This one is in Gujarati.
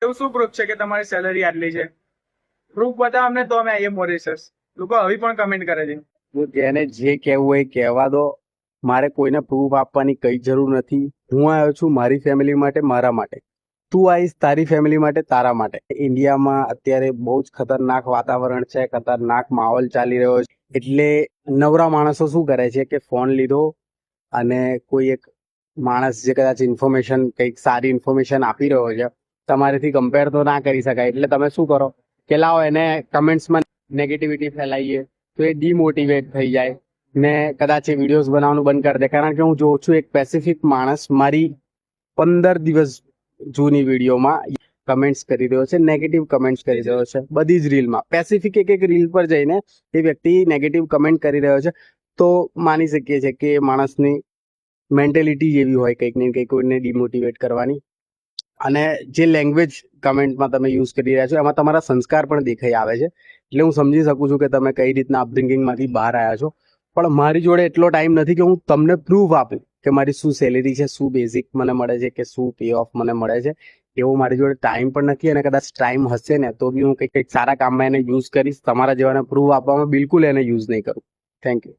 એવું શું પ્રૂફ છે કે તમારી સેલરી આટલી છે? પ્રૂફ બતાવો અમને તો અમે આવીએ મોરિશિયસ. લોકો હવે પણ કમેન્ટ કરે છે. જેને જે કહેવું હોય એ કહેવા દો. મારે કોઈને પ્રૂફ આપવાની કઈ જરૂર નથી. હું આવ્યો છું મારી ફેમિલી માટે, મારા માટે. તું આવીશ તારી ફેમિલી માટે, તારા માટે. ઇન્ડિયામાં અત્યારે બહુ જ ખતરનાક વાતાવરણ છે, ખતરનાક માહોલ ચાલી રહ્યો છે. એટલે નવરા માણસો શું કરે છે કે ફોન લીધો અને કોઈ એક માણસ જે કદાચ ઇન્ફોર્મેશન કંઈક સારી ઇન્ફોર્મેશન આપી રહ્યો છે, તમારેથી કમ્પેર તો ના કરી શકાય. એટલે તમે શું કરો કે લાવો એને કમેન્ટ્સમાં નેગેટિવિટી ફેલાઈએ, તો એ ડિમોટિવેટ થઈ જાય ને કદાચ એ વિડીયોઝ બનાવવાનું બંધ કરી દે. કારણ કે હું જોઉં છું એક પેસિફિક માણસ મારી 15 દિવસ જૂની વિડીયોમાં કમેન્ટ્સ કરી રહ્યો છે, નેગેટિવ કમેન્ટ્સ કરી રહ્યો છે. બધી જ રીલમાં પેસિફિક એક રીલ પર જઈને એ વ્યક્તિ નેગેટિવ કમેન્ટ કરી રહ્યો છે. તો માની શકીએ છીએ કે માણસની મેન્ટેલિટી જેવી હોય કંઈક ને કંઈક કોઈને ડિમોટિવેટ કરવાની. અને જે લેંગ્વેજ કમેન્ટમાં તમે યુઝ કરી રહ્યા છો એમાં તમારા સંસ્કાર પણ દેખાઈ આવે છે. એટલે હું સમજી શકું છું કે તમે કઈ રીતના અપબ્રિંગિંગમાંથી બહાર આવ્યા છો. પણ મારી જોડે એટલો ટાઈમ નથી કે હું તમને પ્રૂફ આપું કે મારી શું સેલેરી છે, શું બેઝિક મને મળે છે કે શું પે ઓફ મને મળે છે. એવો મારી જોડે ટાઈમ પણ નથી. અને કદાચ ટાઈમ હશે ને તો બી હું કંઈક સારા કામમાં એને યુઝ કરીશ. તમારા જેવાને પ્રૂફ આપવામાં બિલકુલ એને યુઝ નહીં કરું. Thank you.